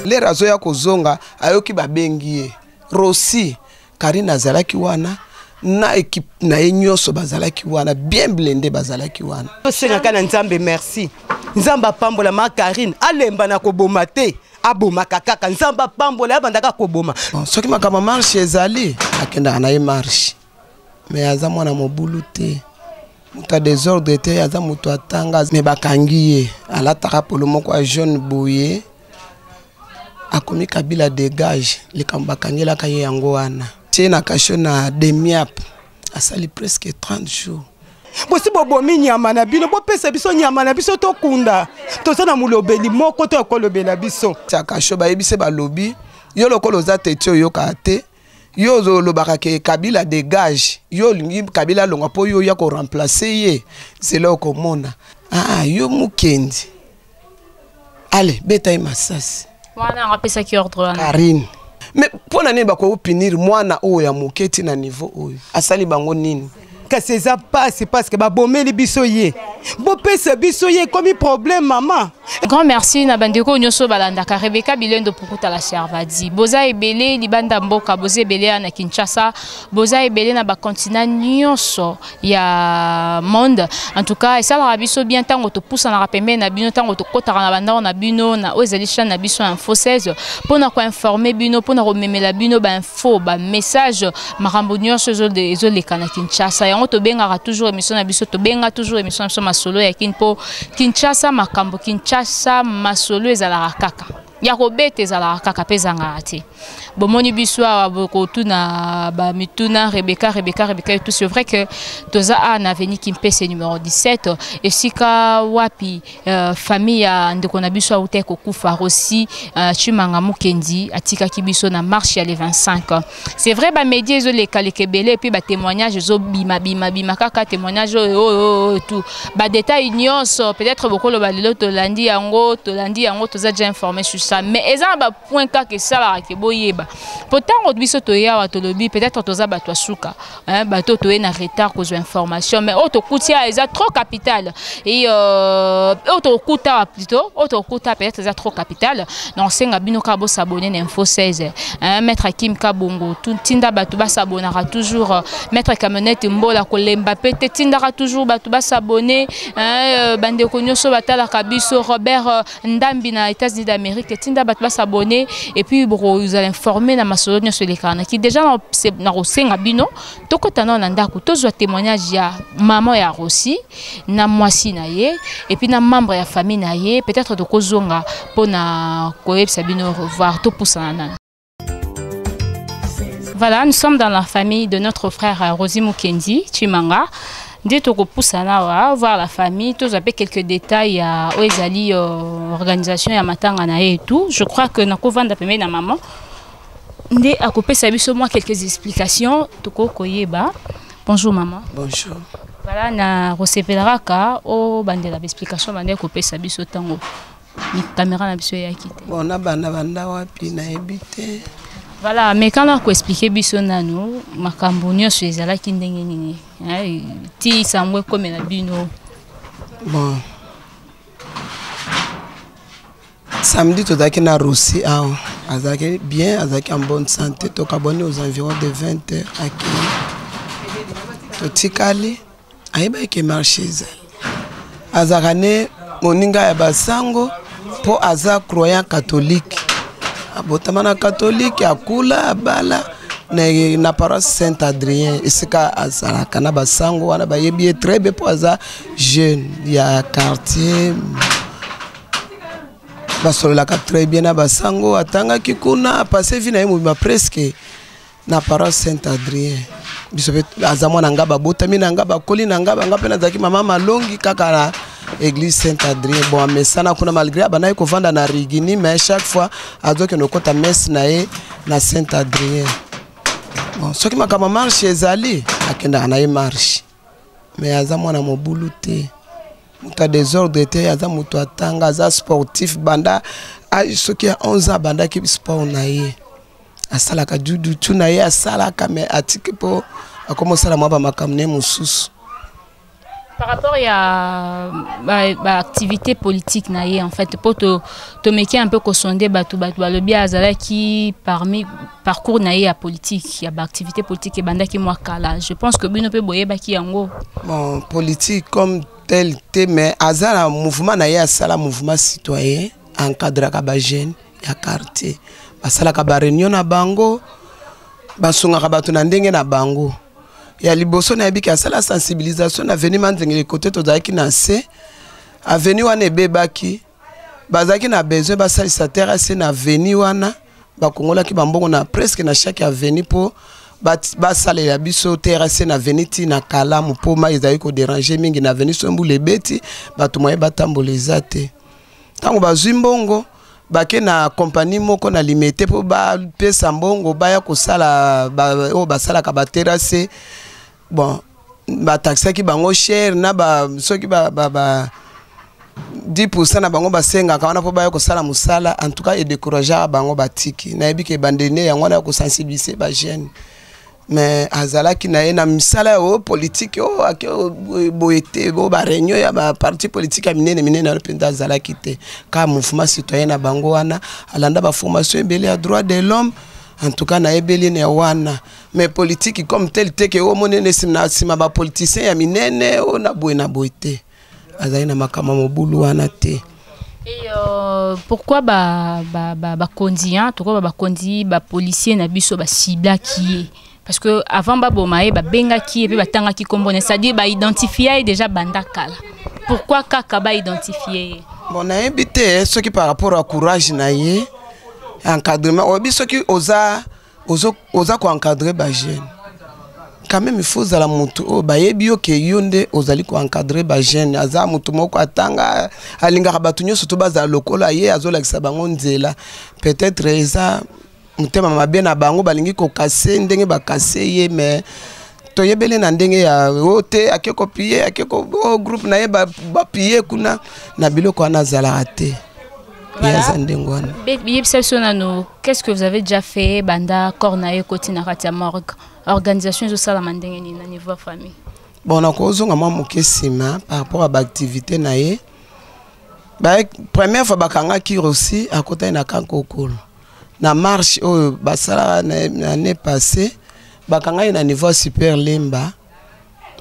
le razo ya kozonga ayoki babengi Rossi Karine azalaki wana na équipe na enyoso bazalaki wana bien blindé bazalaki wana senga kana nzambe merci nzamba pambola ma Karine alemba na koboma te aboma kaka nzamba pambola abandaka koboma soki makama marche ezali akenda na ye marche mais aza mwana mobulu te muta désordre te aza mutu atanga me bakangi ye alataka polo moko a jaune boye akomi Kabila dégage likambo bakangelaka ye yango wana tie na kasho na demiap asali presque 30 jours bosi bobomi nyama na bino bopesa biso nyama na biso tokunda toza na mulobeli moko to kolobela biso tia kasho bayebise balobi yo lokolo za tete oyoka te yo lobaka ke Kabila dégage yo lingi Kabila longa po yo ya ko remplacer ye zelo okomona yo mukendi allez beta masasi mwana ngapesa ki ordre wana Karine mais pona nini bako punir mwana oyo ya moketi na niveau oyo asali bango nini kasi eza passe parce que babomeli biso ye bopesa biso ye comme problème maman. Grand merci na bandeko nyoso balandaka Rebecca Bilendo Pukuta la Servadi boza ebele libanda mboka boza ebele na Kinshasa boza ebele na ba continent nyoso ya monde en tout cas esala biso bien tango to poussa na rapembe na bino tango to kotaka na banda na bino na ozalisha na biso info 16 pona ko informer bino pona rememela bino ba info ba message makambo nyoso zo le kana Kinshasa yango to benga toujours émission na biso to benga toujours émission na masolo ya Kinpo Kinshasa makambo Kinshasa masolo ezala kaka ya kobete ezala kaka pezanga ati bomoni biso aboko tuna ba mituna Rebecca et tout c'est vrai que toza na avenue Kimpese numéro 17 et sika wapi famille ya ndeko na biso auté ko kufa Rossi Chimanga Mukendi atika kibiso na marche ya les 25 c'est vrai ba médias zo les kalekebele puis ba témoignage zo bima kaka témoignage tout ba détail nyonso peut-être beaucoup lo balelo to landi yango toza déjà informé sur ça mais eza ba point kaka sala ke boyeba pourtant on biso to ya to lobi peut-être toza ba to suka bato to na retard cause information mais auto kutia eza trop capital et auto kuta plutôt auto kuta peut-être eza trop capital non senga bino ka bo s'abonner na info 16 maître Kim Kabongo tout tinda bato ba s'abonnera toujours maître Kamenette Mbola kolemba peut tindara toujours bato ba s'abonner bande konyoso batala kabiso Robert Ndambi na États-Unis d'Amérique tinda bato ba s'abonner et puis vous allez informer na masolo sur les canaux qui déjà na rosenga bino tokotana na ndako tozwa témoignage ya maman ya Rossi na mwasi na ye et puis na membre ya famille na ye peut-être de kozonga pona koyebisa bino revoir to poussana. Voilà, nous sommes dans la famille de notre frère Rossi Mukendi Chimanga. Dès que nous poussons à voir la famille, tous avec quelques détails à Oezali organisation et à Matangana et tout. Je crois que nous avons d'après ma maman. Dès à couper ça biso moi quelques explications. Toko koyeba. Bonjour maman. Bonjour. Voilà na recevra ka o bandela explication bande couper ça biso tango. Ni caméra na biso ya kité. Bon na banda wapi na ebité. Voilà, mais quand on a expliqué biso nano, makambo nyonso ezalaki ndenge nini. Ti sangwe comme na bino. Bon. Samedi tozaki na Rossi awa. Azaki bien, azaki en bonne santé, tokaboni aux environs de 20 heures aki. Totikali ayeba ke marché ezali. Azakane moninga ya basango po aza croyant catholique. Abotamana catholique akula abala na paroisse Saint-Adrien isika azalaka na basango wana bayebi très bien po aza jeune ya quartier basololaka très bien na basango atanga kikuna passé vie na ye mobima presque na paroisse Saint-Adrien biso aza mwana nga babotami na nga bakoli na nga banga pe nazaki mama malongi kaka na église Saint-Adrien bon mesana kuna malgré banaye ko vanda na rigini mais chaque fois azoke no kota messe na ye na Saint-Adrien bon soki makama marche ezali akenda na ye marche mais aza mwana mobulu te muta désordre te aza mutu atanga aza sportif banda soki ya 11 ans banda ki sport na ye asalaka judu tu na ye asalaka mais atiki po akomo sala mwa ba makamne mususu. Par rapport à l'activité politique, en fait, pour te mettre un peu sonder le bien qui parmi parcours à politique, il y a l'activité politique et banda qui moi kala. Je pense que bino peut boyer baki yango. Bon, politique comme tel mais azala mouvement naïe sala mouvement citoyen encadre ka jeune ya quartier. Basala ka réunion na bango, basunga ka batu na ndenge na bango. Ya liboso na yebiki asala sensibilisation na veni manzengeli côté tozaki na se aveni wana ebebaki bazaki na besoin basalisa terrasse na veni wana bakongola ki bambongo na presque na chaque aveni po basalela biso terrasse na veni ti na kalamu po ma ezali ko déranger mingi na veni sombu lebeti batu moye batamboleza te tango bazwi mbongo bake na compagnie moko na limité po ba pesa mbongo baya kosala o basala ka ba terrasse. Bon, ba taxe qui bango cher na ba soki ba 10% na bango basenga kana po ba ko sala musala en tout cas et décourager bango batiki na yebi ke bandene yango na ko sensibiliser ba jeune mais azala ki na na misala o politique o akio boete bo ba réunion ya ba parti politique ya minene na penda azala kité ka mouvement citoyen na bango wana alanda ba formation ebele ya droit de l'homme. En tout cas, na ebeli ne wana mais politique comme tel te que o monene sima ba politicien ya minene o na boete azali na makama mobulu wana te. Et pourquoi ba kondi hein pourquoi ba kondi ba policier na biso ba cibla qui parce que avant ba bomae ba benga qui et puis ba tanga qui combone c'est-à-dire ba identifier déjà banda kala. Pourquoi kaka ba identifier? Bon na invité ce qui par rapport au courage na ye encadrement obi soki oza ko encadrer ba jeune quand même il faut zala mutu o ba yebi yo ke yonde ozali ko encadrer ba jeune aza mutu moko atanga alinga batu nyoso to baza lokola ye azola kisa bango nzela peut-être eza mutema mabe na bango balingi ko kase ndenge ba kase ye mais to yebele na ndenge ya ote akeko pier akeko groupe na ye ba pier kuna na biloko na zala te. Voilà. Qu'est-ce que vous avez déjà fait banda cornae kotina katia morgue organisation zo sala mandenge ni na niveau famille. Bon na kozonga mwa mokesima par rapport à l'activité na ye ba première fois bakanga ki aussi à côté na kankokolo na marche o basala na année passée bakanga na niveau super lemba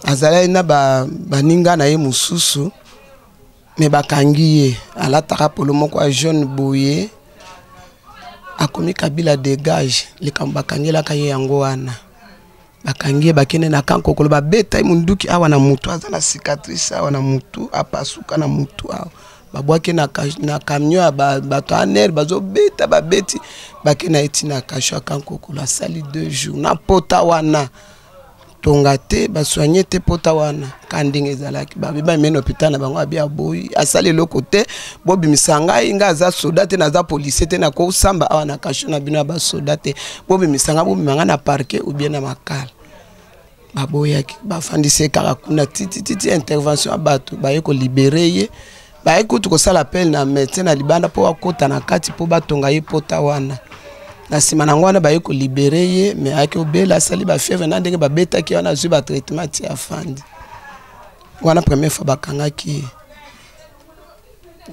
azala na baninga na ye mususu. Mais bakangiye ala tarapolo moko a jeune boye akomi Kabila dégage le kambakangela kaye yango wana bakangiye bakene na kankokolo ba beta munduki awa na mutu azana cicatrice awa na mutu apasuka na mutu awa babwake na camion bato aner bazo beta babeti bakena etina kasho kankokolo sali 2 jours na pota wana tongate ba soigner te pota wana kandinga ezalaki ba mena hôpital na bango abia boyi asali le côté bobi misanga inga za soda te na za police te na ko samba awa na kasho na bino ba soda te bobi misanga bobi manga na parquet ou bien na makala ba boyaki ba fandise kaka kuna titi intervention abato ba yeko libérer ye ba ekutu ko sala appel na médecin na libanda po akota na kati po batonga ye pota wana. Na simana ngwana ba yeko libérer ye mais aki obela sali ba fièvre na ndenge ba beta ki wana zu ba traitement ti afandi wana première fois bakanga ki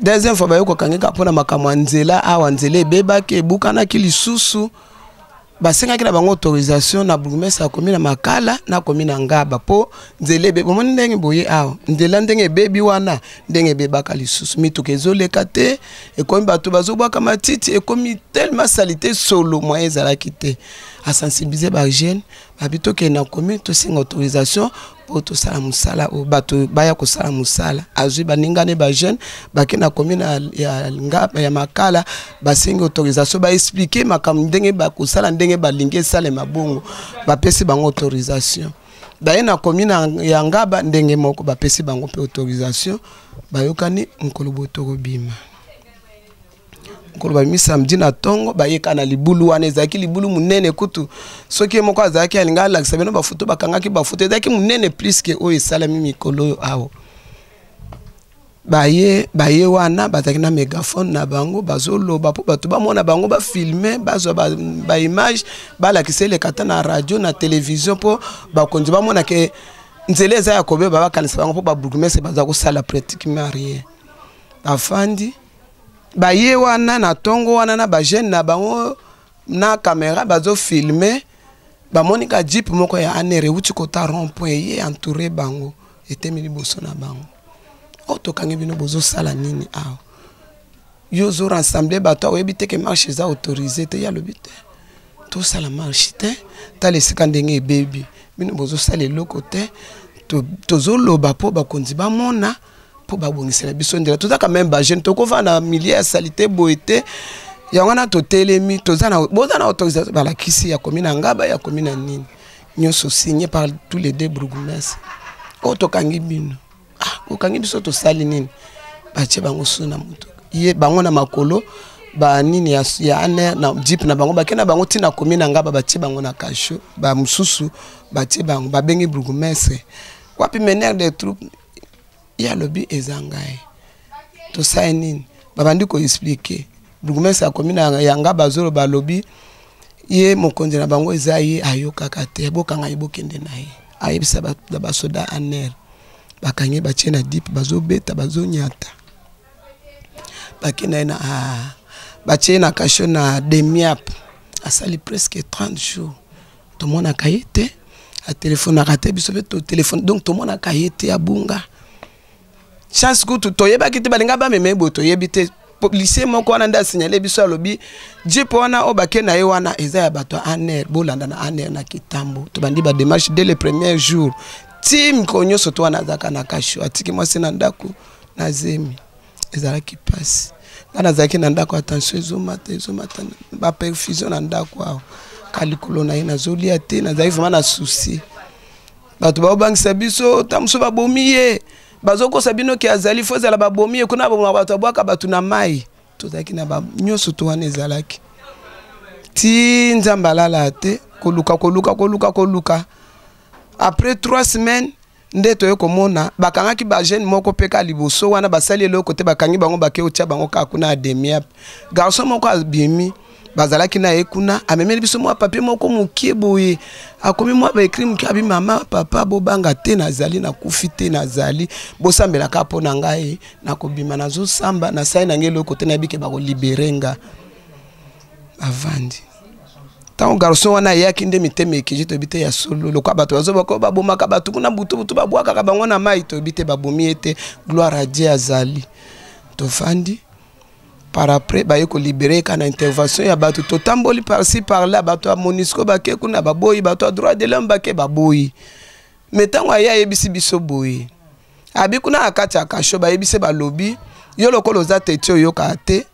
deuxième fois ba yeko kangeka pona makamwa nzela awa nzela ebeba ke bukana ki lisusu basenga ki na bango autorisation na bourgmestre a commune Makala na commune Ngaba po nzela ebeba moni ndenge boye awa nzela ndenge ebebi wana ndenge ebeba ka lisusu mituka ezoleka te ekomi bato bazobwaka matiti ekomi tellement salité solo moyen ezalaki te a sensibiliser ba jeune babito ke na commune to singa autorisation po to sala musala o bato baya ko sala musala azwi baningane ba jeune bakena commune ya Ngaba ya Makala basinga autorisation ba expliquer makam ndenge ba ko sala ndenge ba linge sala mabongo ba pesi bango autorisation daye na commune ya Ngaba ndenge moko ba pesi bango pe autorisation bayokani nkolobo tokobima koloba mi samedi na tongo bayeka na libulu wana ezaki libulu munene kutu soki moko azaki alinga lakisa beno ba photo bakangaki ba photo ezaki munene plus que o esala mi mikolo awo baye wana bazaki na mégaphone na bango bazoloba po bato bamona bango ba filmer bazo ba image balakisa le kata na radio na télévision po bakonzi bamona ke nzela eza ya kobe babakanisa bango mpo babourgmestre baza kosala pratiquement rien bafandi baye wana na tongo wana na bajeune na bango na caméra bazofilme bamonika jeep moko ya aner euti kota rond point ye entouré bango etemi liboso na bango otokangi bino bozosala nini awa yo ozorassembler bato oyebi te ke marche eza autorisé te ya lobi te tosala marche te tala esika ndenge ebebi bino bozosala eloko te tozoloba mpo bakonzi bamona mpo babongisela biso ndela tozaka meme bajeune tokovanda na milieu ya salité boye te yango wana totelemi boza na autorisation balakisi ya komi na ngaba ya komi na nini nyonso signé par tous les deux bourgmestres otokangi bino okangi biso tosali nini batie bango suna moto ye bango na makolo ba nini ya aner na jeep na bango bakena bango tina komi na ngaba batie bango na kasho ba mususu batie bango babengi bourgmestre wapi mener des troupes ya lobi ezangai tosali nini babandi ko expliquer bourgmestre akomi na ya ngaba zolo ba lobi ye mokonzi na bango eza ye ayokaka te bokanga ibokende na ye ayebisa basoda aner bakangi batie na dip bazobeta bazonyata bakena na batie na kasho na demiap asali presque 30 jours tomona kayete a téléphone akate biso pe to téléphone donc tomona kayete abunga chance kutu toyeba kiti balinga ba meme boto yebite lycée moko wana nda signaler biso alobi jeep wana o bakena ye wana eza ya bato aner bolanda na aner na kitambo to bandi ba démarche dès les premiers jours tim konyo soto wana zaka na kasho atiki mwasi na ndaku na zemi ezala ki passe ngana zaki na ndaku attention ezomata ba perfusion na ndaku awo kalikulo na ina zolia te na zaki vraiment na souci bato ba obangisa biso tamuso babomiye bazoko sabino ki azali fozala babomiye kuna ba bato bwaka bato na mai to zaki na ba nyoso to wana ezalaki ti nzambalala te koluka après 3 semaines nde toye komona bakangaki ba jeune moko peka liboso wana basali eloko te bakangi bango bake otia bango ka kuna demiap garçon moko abimi bazalaki na ekuna amemeli biso mwa papier moko mokie boye akomi mwa ba écrit mokie abi mama papa bobanga te nazali na kufi te nazali bosambela ka pona ngai na kobima nazo samba na sai na ngelo kote na bike ba ko liberenga avandi tant garçon wana yaki nde miteme ki jito bite ya solo lokwa bato bazoba ko babomaka bato kuna butu babwaka ka bango na mai to bite babomi ete gloire à Dieu azali to fandi par après ba yeko libérer kana intervention ya bato to tamboli par ci par là bato a Monisco bake kuna baboyi bato a droit de l'homme bake baboyi metango ya yebisi biso boyi abi kuna akati akasho ba yebise ba lobby yo lokolo za tetio yo ka te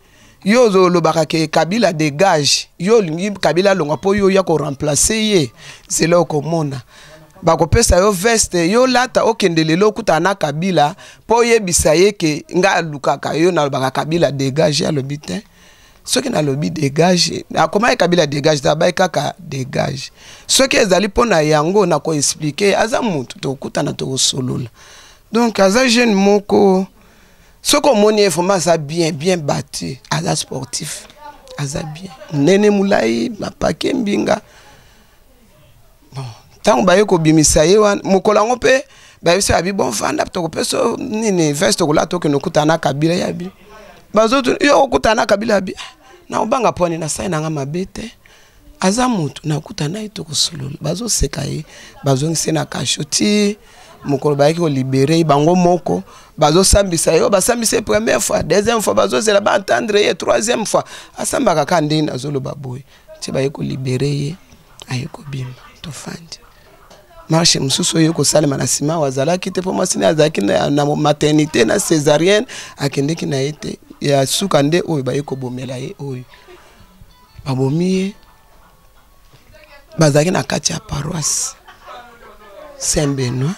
yo zo lobaka ke Kabila dégage yo lingi Kabila longa po yo ya ko remplacer ye c'est là komona bakopesa yo veste yo lata okendelelo kuta na Kabila po yebisa ye ke nga lukaka yo na lobaka Kabila dégage ya lobite soki na lobby dégage akoma Kabila dégage tabai kaka dégage soki ezali pona yango na ko expliquer aza mutu to kuta na to solola donc aza jeune moko soko moni information ça bien battu aza sportif aza bien nene mulai mapake mbinga bon tant ba yeko bimisa ye wan mokolango pe ba yesa abi bon fanda to ko peso nini veste ko la to ke no kutana Kabila ya bi bazoto yo kutana Kabila bi na obanga poni na sai na nga mabete aza mutu na kutana ito ko solola bazo sekaye bazo ngisena kashoti mokolo ba yeko libérer bango moko bazo sambisa yo basambisa première fois deuxième fois bazo zela ba entendre ye troisième fois asamba kaka ndini azolo baboy ti ba yeko libérer ye ayeko bima to fandi marche mususu yo ko salema na sima wazala kite po masina azaki na maternité na césarienne akendeki na ete ya sukande oyo ba yeko bomela ye oyo babomiye bazaki na kati ya paroisse Saint-Benoît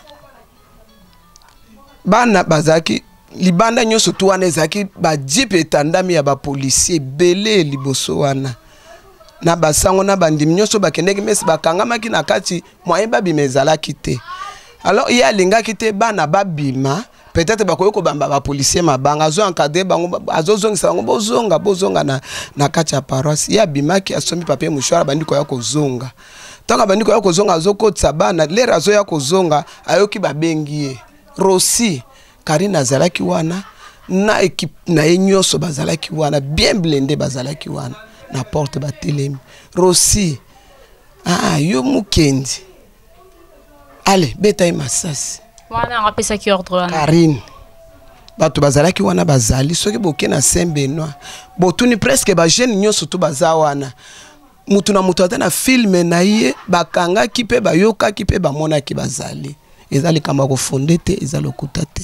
bana bazaki libanda nyoso to wana ezaki ba jeep etandami ya ba policier belé liboso wana na basango na bandimi nyoso bakendeki mesi bakangamaki na kati moyen babimezalaki te alors il y a lingaki te bana babima peut-être bakoyoko bamba ba policier mabanga azo encadrer bango azozongisa bango bozonga na kati ya paroisse ya bimaki asomi papier mouchoir bandi ko ya kozonga tanga bandiko ya kozonga azokotisa bana lera azo ya kozonga ayoki babengi ye Rossi Karine azalaki wana na équipe na enyoso bazalaki wana bien blindé bazalaki wana na porte batelemi Rossi yo mukendi allez beta masasi wana ngapesa ki ordre wana Karine bato bazalaki wana bazali soki boke na Saint-Benoît botuni presque ba jeune nyoso to bazawana mutu na mutu ata na filme na ye bakanga ki pe bayoka ki pe bamona ki bazali ezali kama ko fondé te ezali okuta te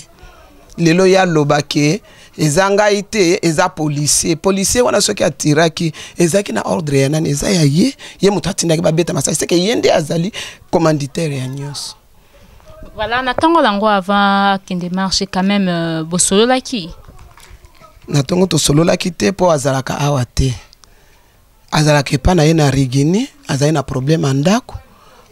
lelo ya lobake ezanga ite eza policier wana soki atiraki ezaki na ordre ya nani eza ya ye mutu atindaki babeta masasi c'est que yende azali commanditaire ya nyoso. Voilà, natango lango avant qu'il démarche quand même bosolo laki. Natango to solo laki te po azalaka awa te. Azalaka pa na ye na rigini, azali na problème andako.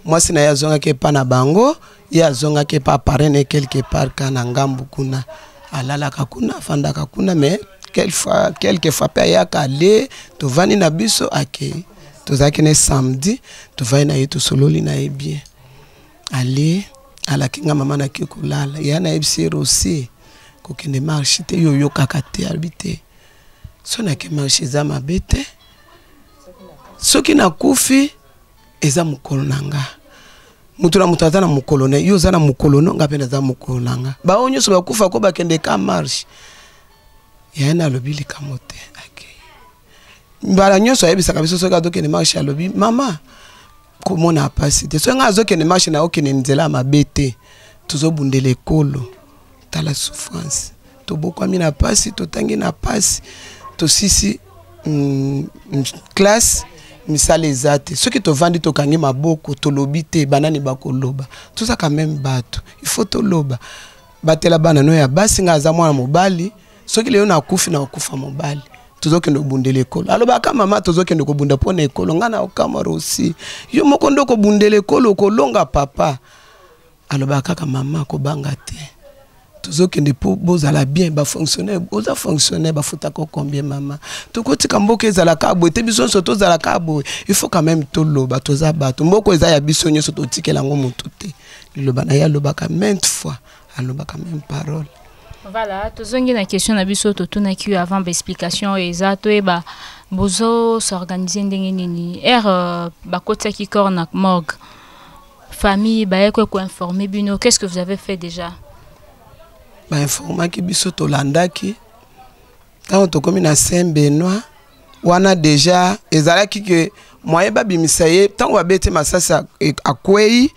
Moi sina ya zonga ke pa na bango, ya zonga ke pa parene quelque part kana ngambu kuna. Alalaka kuna fandaka kuna mais quelquefois pa ya kale to vani na biso ake. To zaki ne samedi, to vani na ye to solo li na ye bien. Allez ala kinga mama na kikulala yana ebisero aussi kokende marché te yo kakate arbité sona ke marché za mabete soki na kufi eza mukolo nanga mutu na mutu atana mukolo ne yo za na mukolo no ngapenda za mukolo nanga ba onyo so bakufa ko bakende ka marché yana lobili kamote okay mbala nyoso ebisa kabiso soka dokende marché alobi mama komona pasi te so nga azokende marché na okende nzela mabete tozobundela ekolo tala souffrance to bokwami na pasi to tangi na pasi to sisi classe misala ezate soki tovandi tokangi maboko tolobi te banani bakoloba toza quand même bato il faut toloba batela bana no ya basi nga aza mwana mobali soki leo na kufi na okufa mobali tozokende kobundela ekolo alobaka mama tozokende kobunda pona ekolo nga na okamara aussi yo moko ndo kobundela ekolo kolonga papa alobaka kaka mama kobanga te tozokende po bozala bien ba fonctionnaire oza fonctionnaire ba futako combien mama tokotika mboka ezala ka boye te biso so tozala ka boye il faut quand même toloba toza bato mboko eza ya biso nyoso totikela ngo mutu te liloba na ya lobaka maintes fois alobaka même parole. Voilà, tozongi na question na biso totuna ki avant ba explication exacto e ba bozo s'organiser ndenge nini ba kota ki corps na morgue famille ba yeko ko informer bino qu'est-ce que vous avez fait déjà ba informer ki biso to landaki tant to komi na Saint-Benoît wana déjà ezalaki que moye ba bimisaye tant wa bete masasa akwei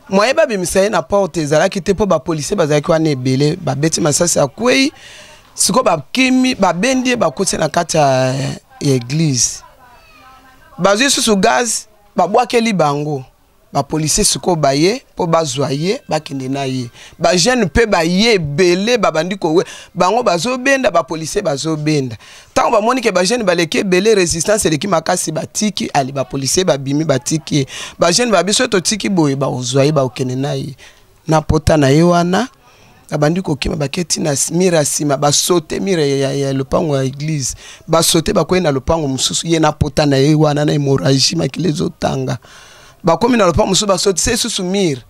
moye ba bimisaye na porte ezalaki te po ba policier bazalaki wana ebele ba bete masasa akwei siko ba kimi ba bendie ba kote na kati ya église bazui susu gaz ba bwakeli bango ba policier siko baye po bazwaye bakende na ye ba jeune pe baye belé ba bandiko we bango bazobenda ba policier bazobenda tant ba monike ba jeune baleke belé résistance eleki makasi batiki ali ba policier ba bimi batiki ba jeune ba biso to tiki boye ba ozwaye ba okende na ye na pota na ye wana abandiko kima baketi na mira sima ba sauter mira ya lopango ya église ba sauter ba kwenda lopango mususu ye na pota na ye wana na hémorragie makilezo tanga ba komi na lopango mususu ba sauter susu mire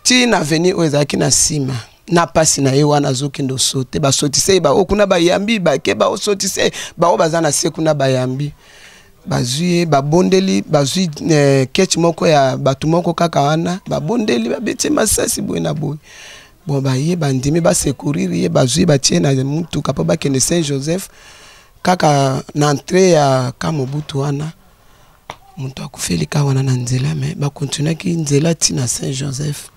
ti na venir oezaki na sima na pasi na ye wana zokendo sauter ba sautise ba okuna ba yambi ba ke ba sautise ba obazana sekuna ba yambi bazui ba bondeli bazui ketch moko ya batu moko kaka wana ba bondeli ba bete masasi boye na boye bon ba ye bandimi ba secourir ye bazui ba tie na mutu kapo ba kende Saint Joseph kaka na entrée ya Kamobutu wana mutu akufeli ka wana na nzela mais ba continuer ki nzela ti na Saint Joseph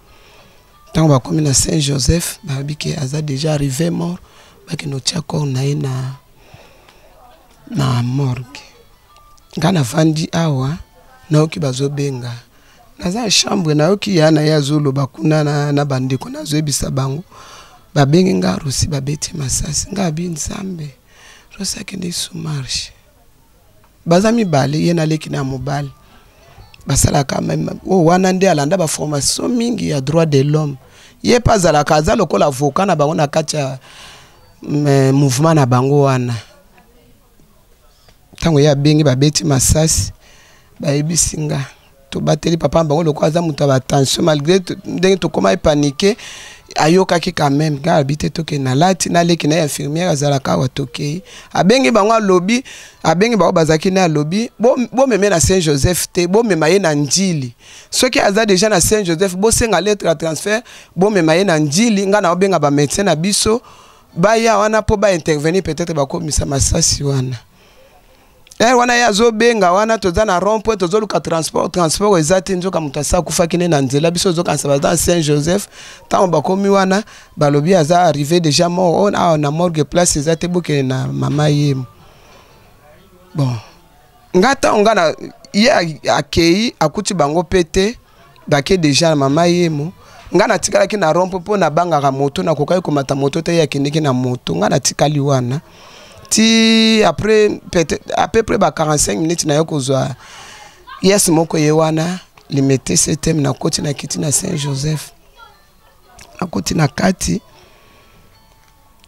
tant ba komi na Saint Joseph ba biki aza déjà arrivé mort ba kendo tia corps na ye na morgue ngana vandi awa na oki bazobenga naza chambre na oki yana ya zolo bakuna na bandeko nazo ebisa bango babengi nga Rossi babeti masasi nga bi nzambe Rossi akende su marche bazami bale yena leki na mobile basala kama wana nde alanda ba formation mingi ya droit de l'homme ye pazala kaza lokola avocat na bango na kacha mouvement na bango wana tango ya bengi babeti masasi bayebisinga to bateli papa bango loko aza muta ba tension malgré ndenge to koma paniquer ayoka ki quand même ga habité toke na lati na leki na infirmière azalaka wa toke abengi bango lobby abengi bango bazaki na lobby bo meme na Saint Joseph te bo meme ye na njili soki aza déjà na Saint Joseph bo senga lettre à transfert bo meme ye na njili nga na obenga ba médecin na biso ba ya wana po ba intervenir peut-être ba komisa masasi wana wana ya zo benga wana toza na rond-point tozo luka transport ezati nzoka mutasa kufa kine na nzela biso zo kansa dans Saint Joseph tant bakomi wana balobi aza arrivé déjà mort on na morgue place ezati boke na mama yemu bon ngata ngana ye akei akuti bango pete bake déjà na mama yemu ngana tikala ki na rond-point po na banga moto na kokai komata moto te ya kiniki na moto ngana tikali wana ti après peut-être à peu près 45 minutes na yokozwa yes moko yewana limete setem na koti na kiti na Saint Joseph na koti na kati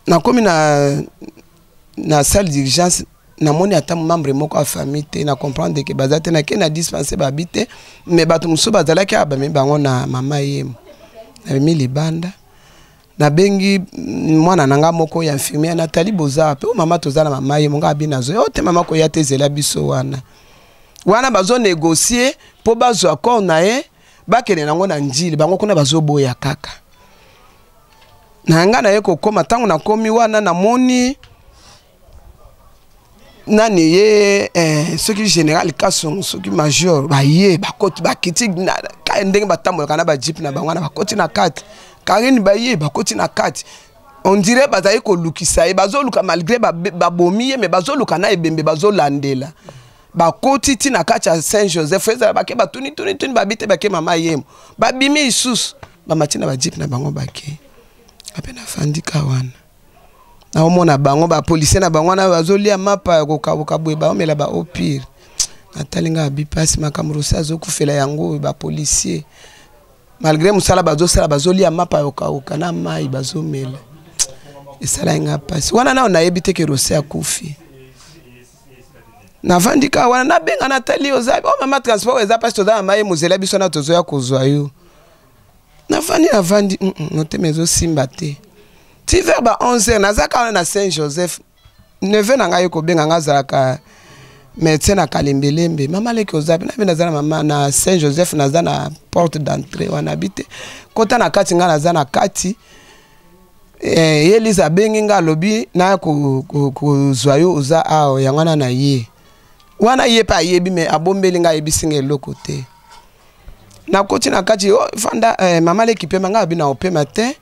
na komi na salle d'urgence na moni ata membre moko a famille te na comprendre que bazate na ke na dispenser babite mais bato muso bazala ki abame bango na mama yemu na mi libanda na bengi mwana nanga moko ya infirmière Nathalie Boza pe mama tozala mama ye monga bina zo yote mama ko ya tezela biso wana bazo négocier po bazo accord na ye bakene nango na njili bango kuna bazo boya kaka na nga na ye ko koma tangu na komi wana na moni nani ye soki général Kasson soki major ba ye bakoti bakiti na ndenge batambola kana ba jeep na bangwana bakoti na kati Karine baye bakoti na kati on dirait bazaye ko lukisa e bazo luka malgré babomiye mais bazo luka na ebembe bazo landela bakoti ti na kati ya Saint Joseph ezala bake batuni babite bake mama yemu babimi isusu bamatina ba jeep na bango bake apena fandika wana na omona bango ba policier na bango na bazo lia mapa ko kabwe ba omela ba au pire natalinga bipasi makamrusa zo kufela yango ba policier malgré musala bazo lia mapa yoka na mai bazo mela esala nga pasi wana na ona yebite ke rose akufi na vandika wana na benga Nathalie ozabi mama transport eza pasi toza mai muzela biso na tozo ya kozwa yo na vandi note mezo simba te ti vers ba 11h nazaka na Saint Joseph neve na ngai ko benga ngazalaka médecin na Kalembelembe mama leki ozabi na bina zana mama na Saint Joseph na zana porte d'entrée wana habite kota na kati nga na zana kati Elisa bengi nga lobi na ko zwayo oza ao yangana na ye wana ye pa yebi me abombeli nga yebisinga eloko te na koti na kati fanda mama leki pe manga bina opema te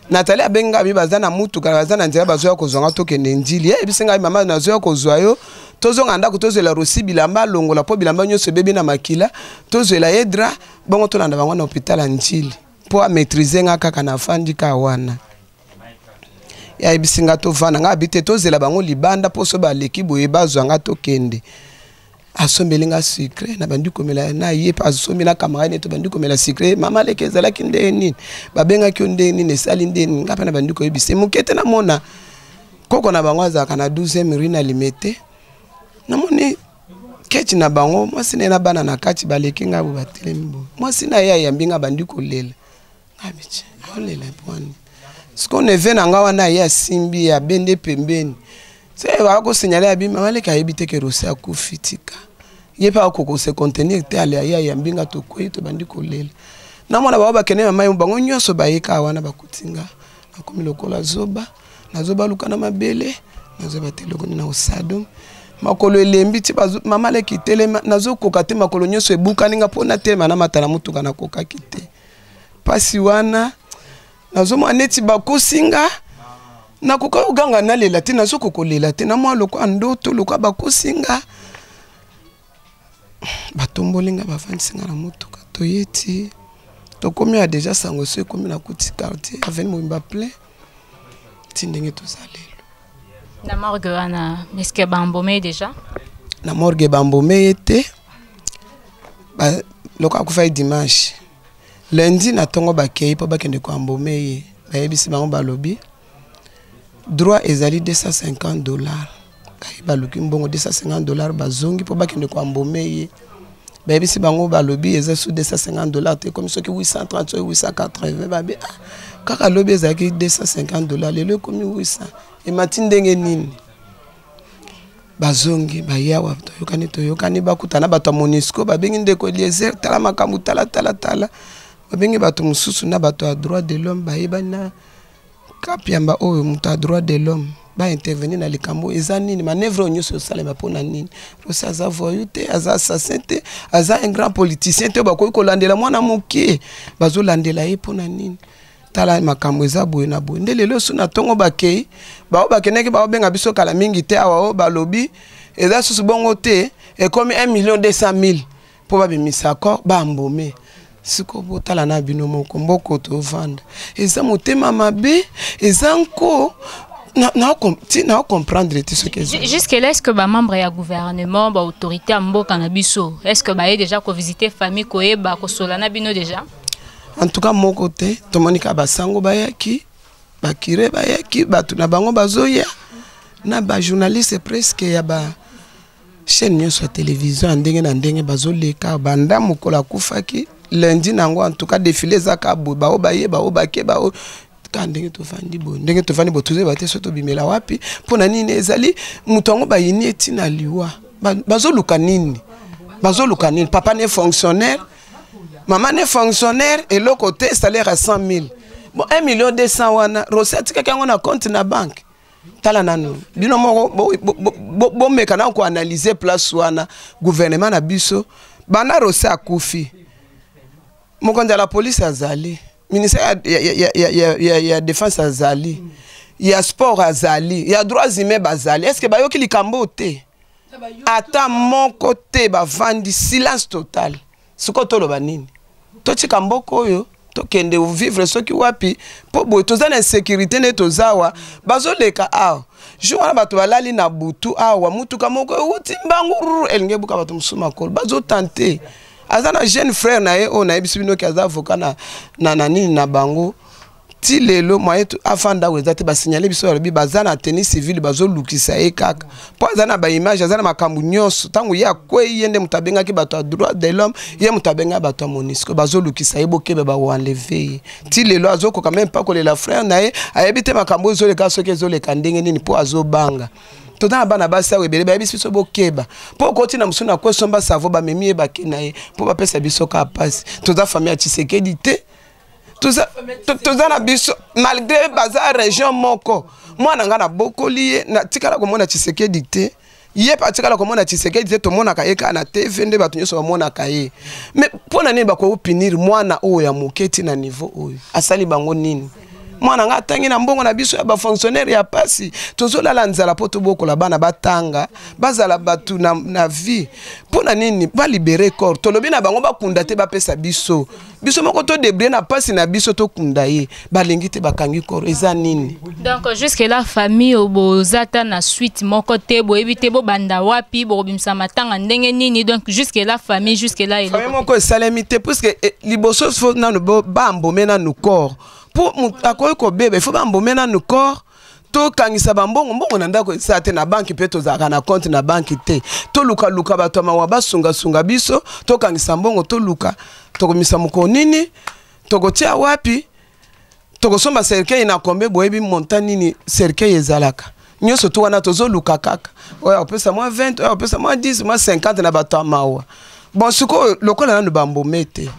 Nathalie abenga bi bazana mutu kala bazana nzela bazoya kozonga tokende njili yebisinga mama nazoya kozwayo tozonga ndako tozela rosi bilamba longola po bilamba nyonso bebi na makila tozela edra bongo tolanda bango na hôpital njili po a maîtriser nga kaka na fandika wana ya ibisinga to vana nga habite tozela bango libanda po so ba leki boye bazwa nga tokende asombelinga sucre na bandi komela na ye pa asomela camarade to bandi komela sucre mama leki ezala kinde nini babenga ki onde nini sali ndeni ngapa na bandi ko yebise mukete na mona koko na bango azaka na 12e rue na limete namoni keti na bango mwasi na bana na kati baleki nga bo batelemi bo mwasi na ya yambinga bandi kolela abiche olela pwani siko neve na nga wana ya simbi ya bende pembeni c'est va ko signaler abi mama leki ayebite ke rose akufitika ye pa ko se contenir te ale ya yambinga to koito bandi kolela na mwana baba kene mama bango nyonso bayeka wana bakutinga na komi lokola zoba na zoba luka na mabele na zoba teloko na osado makolo elembi ti mama leki telema nazo koka te makolo nyonso ebuka ninga pona telema na matala mutuka na koka kite pasi wana nazo maneti bakosinga na koka uganga na lela te nazo kokolela te na mwa loko andoto loko bakosinga batombolinga bavandisinga na mutuka toyeti tokomi a déjà sango so komi na kuti quartier avenue Mobimba plein tindenge tozalelo na morgue wana eske bambome déjà na morgue bambome ete ba loko akufa dimanche lundi na tongo bakei po bakende ko ambome ye bayebisi bango balobi droit ezali $250 kai baluki mbongo $250 bazongi po bakende ko ambome ye baby si bango balobi eza sous $250 te comme ceux qui 830 880 babi kaka lobi ezaki $250 lelo komi 800 et matindenge nini bazongi bayawa toyokani bakutana bato MONUSCO babengi ndeko Eliezer tala makambo tala babengi bato mususu na bato a droit de l'homme bayebana kapiamba oyo muta droit de l'homme ba intervenir na likambo eza nini manœuvre nyonso salema pona nini rosi aza voyou te aza assassin te aza un grand politicien te bakoki kolandela mwana mokie bazolandela ye pona nini tala makambo eza boye na boye nde lelo so na tongo bakei bao bakeneki bao benga biso kala mingi te awa o balobi eza susu bongo te ekomi 1,200,000 po babimisa accord bambome siko botala na bino moko mboko tovanda eza motema mabe eza nko na comprendre tout ce que jusque là est-ce que ba membre ya gouvernement ba autorité ya mboka na biso est-ce que ba déjà ko visiter famille koyeba ko solana bino déjà en tout cas mon côté tomonika basango bayaki bakire bayaki batu na bango bazoya na ba journaliste presque ya ba chaîne nyonso ya télévision ndenge na ndenge bazoleka banda mokola kufaki lundi nango en tout cas défilé zaka bao bayeba o bakeba o ndenge tofandi bo tuze bate soto bimela wapi pona nini ezali mutongo bayini etina liwa bazoluka nini papa ne fonctionnaire maman ne fonctionnaire et le côté salaire à 100,000 bon 1,200,000 wana recette kaka ngona compte na banque tala nanu bino moko bo meka na ko analyser place wana gouvernement na biso bana recette akufi mokonza la police azali ministère ya défense azali ya sport azali ya droits humains bazali est-ce que bayoki likambo te ata moko te bavandi silence total siko toloba nini totika mboko oyo tokende vivre soki wapi po boye toza na insécurité ne tozawa bazoleka awa jour wana bato balali na butu awa mutuka moko uti mbanguru elinge buka bato musuma kolo bazotante aza na jeune frère na ye o na yebiso bino ki aza avocat na nini na bango ti lelo moyen afanda weza te basignale biso yalobi baza na tenue civile bazolukisa ye kaka po aza na baimage aza na makambo nyonso ntango ye akwei ye nde moto abengaki bato ya droit de l'homme ye moto abenga bato ya MONUSCO bazolukisa ye bokebe baoenleve ye ti lelo azokoka meme mpa kolela frère na ye ayebi te makambo ezoleka soki ezoleka ndenge nini mpo azobanga totana bana basi awo ebele bayebisi biso bokeba po koti na mosu na kwesomba savo bamemi ye bake na ye po bapesa biso ka pasi toza famille ya Tshisekedi te toza na biso malgré baza région moko mwana nga na bokoli ye na tikala komona Tshisekedi te ye pa tikala komona Tshisekedi te tomonaka ye ka na TV nde bato nyonso bamonaka ye mais mpona nini bakopinir mwana oyo ya moketi na niveau oyo asali bango nini mwana nga atangi na mbongo na biso ya bafonctionnaire ya pasi tozolala nzala po tobokola bana batanga bazala batu na vie mpona nini balibere corps tolobi na bango bakunda te bapesa biso moko to débrouiller na pasi na biso tokunda ye balengi te bakangi corps eza nini donc jusque là famille obozata na suite moko te boyebi te bobanda wapi bobimisa matanga ndenge nini donc jusque là famille jusque là famille moko esalemi te puisque liboso fo nanu bambome nanu corps pour akoyi kobeba il faut bambome nanu corps to kangisa mbongo na ndako esa te na banki pe tozaka na compte na banki te to luka bato mawa basunga biso to kangisa mbongo to luka tokomisa moko nini tokotia wapi tokosomba cercueil na kombe boyebi monta nini cercueil ezalaka nyonso to wana tozoluka kaka oya opesa moi 20 oya opesa moi 10 moi 50 na bato mawa bon siko lokola nanu bambome te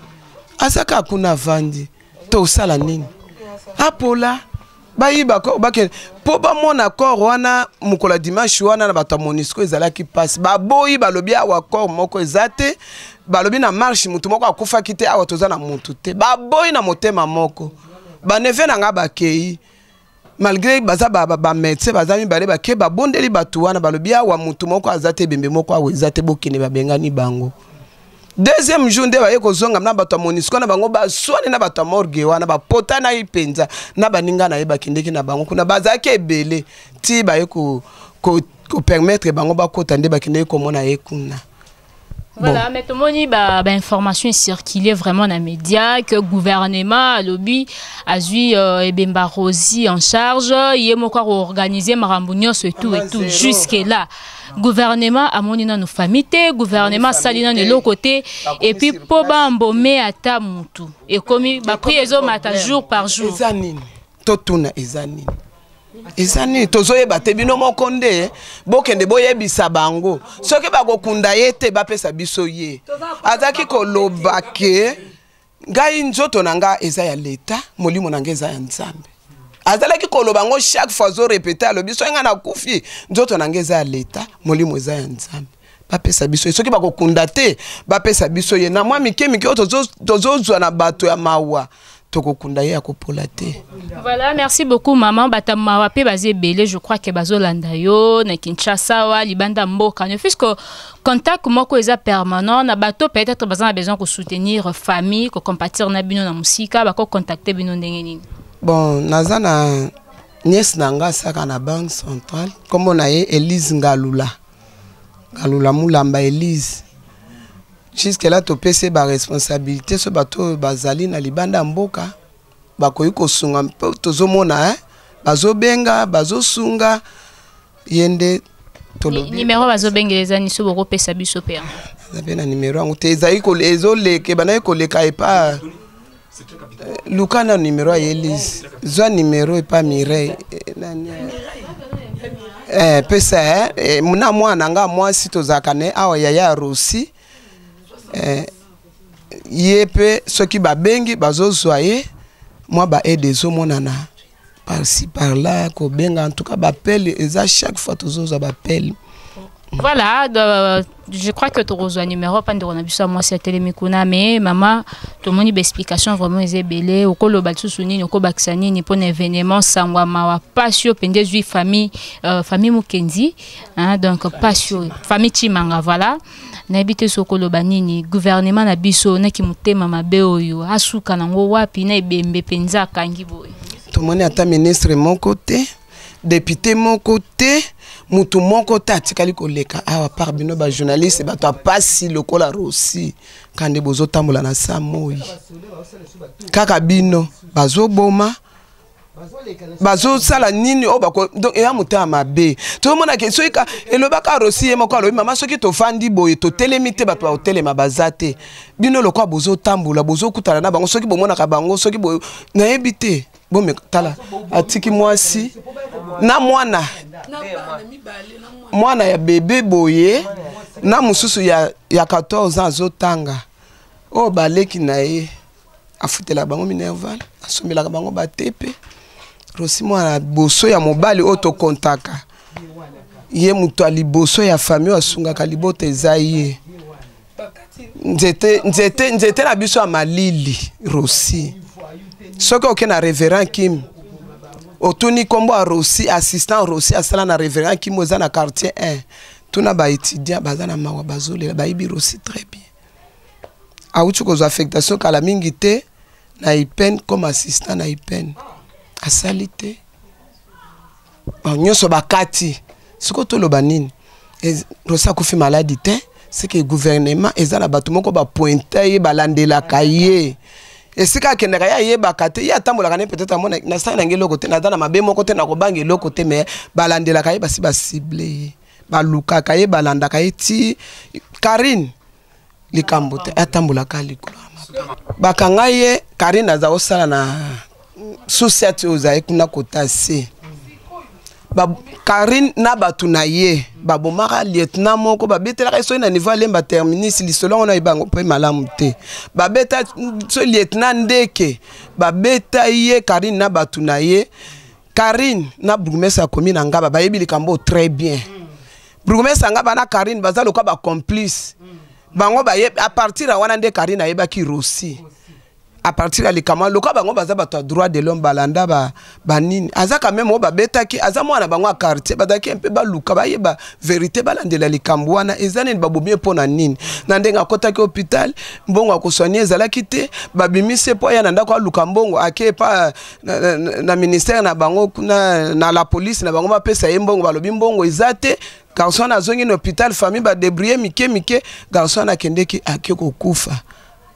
asaka kuna vandi to sala nini apola bayiba ko bake po ba mona corps wana mukola dimanche wana na bato MONUSCO ezalaki passe baboyi balobi awa corps moko ezate balobi na marche mutu moko akufa kite awa toza na mutu te baboyi na motema moko baneve na nga bakei malgré baza ba médecin baza mibale bake babondeli bato wana balobi awa mutu moko azate bembe moko awa ezate bokene babengani bango deuxième jour nde baye kozonga na bato MONUSCO na bango baswani na bato morgue wana bapota na ipenza na baninga na ye bakindeki na bango kuna bazaki ebele ti baye ko permettre bango bakota nde bakindeki komona ye kuna Voilà, mais tout le monde information circulée vraiment dans les médias que le gouvernement a lobby a eu Ebemba Rosi en charge, il est encore organisé Marambunios et tout jusque là. Gouvernement a moni dans nos familles, gouvernement sali dans l'autre côté et puis pour bambomé à ta mutu et comme ba priezo mata jour par jour. Ezanini totuna ezanini. Ezanini tozoyeba te bino mokonde bokende boyebisa bango soki bakokunda ye te bapesa biso ye azaki koloba ke ngai nzoto na nga eza ya leta molimo na nga eza ya nzambe azalaki koloba ngo chaque fois zo répéter alobi so nga na kufi nzoto na nga eza ya leta molimo eza ya nzambe bapesa biso ye soki bakokunda te bapesa biso ye na mwa mike tozozwa na bato ya mawa. Voilà, merci beaucoup maman. Batamawa pe basé belé, je crois que bazo landayo na Kinshasa wa libanda mboka. Ne puisque contact moko eza permanent na bato peut-être besoin de soutenir famille, ko compatir na bino na musika, ba ko contacter bino ndenge nini. Bon, nazana nièce nanga saka na banque centrale, comme on a Elise Ngalula. Ngalula Mulamba Elise. Jusque là to pese ba responsabilité so bato bazali na libanda mboka bakoyi kosunga tozomona bazobenga bazosunga yende tolobi numéro bazobengeleza ni so boko pesa biso pe na numéro ngo te ezai ko ezoleke bana ko leka epa Luka na numéro ya Elise zwa numéro epa Mireille pesa muna mwana nga mwasi tozakane awa ya Rosi yepe soki babengi bazozwa ye moi ba aide zo monana par-ci par-là ko benga en tout cas bapel eza chaque fois tozozwa bapel. Voilà, je crois que tu reçois numéro pas de renabiso moi c'est télémikuna mais maman tout le monde explication vraiment est belé au kolo batsusuni ko baksani ni pour événement sangwa mawa pasio pende zui famille famille Mukendi hein donc pasio famille Chimanga voilà. N'habite sokolo banini gouvernement na biso na kimutema mabe oyo asuka nango wapi na ebembe penza kangi boy to moni ata ministre mon côté député mon côté mutu mon côté atikali koleka awa par bino ba journaliste ba to pasi lokola Rosi kande bozo tambola na samoi kaka bino bazo boma bazo sala nini o bako donc e amuta mabe to mona ke soika elobaka Rosi ye moko alobi mama soki to fandi boye to telemite bato ba hotelema bazate bino lokwa bozo tambola bozo kutala na bango soki bomona ka bango soki boye na ebite bome tala atiki mwasi na mwana ya bebe boye na mususu ya 14 ans zotanga o baleki na ye afutela bango minerval asomela bango batepe Rosi mwana boso ya mobali oto kontaka ye mutu aliboso ya famille asunga kalibote ezaye nzete na biso ya malili Rosi soki oke na révérend Kim otuni kombo a Rosi assistant Rosi asala na révérend Kim oza na quartier 1 tuna ba étudiant baza na mawa bazolela bayibi Rosi très bien auti kozwa affectation kala mingi te na IPEN comme assistant na IPEN asalité nyoso bakati siko toloba nini Rosi akufi maladie te c'est que gouvernement ezala bato moko ba pointer balandela kaye esika kendaka ya yeba kate ya tambola kana peut-être amona na sa na ngelo kote na dana mabe moko te na ko bangi loko te mais balandela kaye basi ba ciblé baluka kaye balanda kaye ti Karine likambo te atambola kali kula bakanga ye Karine aza osala na société ozaye kuna kotase Karine na batu na ye babomaka lieutenant moko babetela ka so na niveau lemba terminus lisolo on a ibango pe malamu te babeta so lieutenant ndeke babeta ye Karine na batu na ye Karine na bourgmestre commune na Ngaba bayebi likambo très bien bourgmestre Ngaba na Karine bazalo ka ba complice bango baye à partir ya wana nde Karine ayeba ki Rosi à partir ya likama loka bango baza bato droit de l'homme balanda ba nini aza quand même ba betaki aza mwana bango a quartier badaki un peu ba luka ba yeba vérité balandela likambo wana ezane babomie pona nini na ndenga kotaki hôpital mbongo akosoigner ezalaki te babimise po ya ndako luka mbongo ake pa na ministère na bango kuna na la police na bango ba pesa mbongo balobi mbongo ezate garçon azongi na hôpital famille ba débrouiller mike garçon akendeki akiko kufa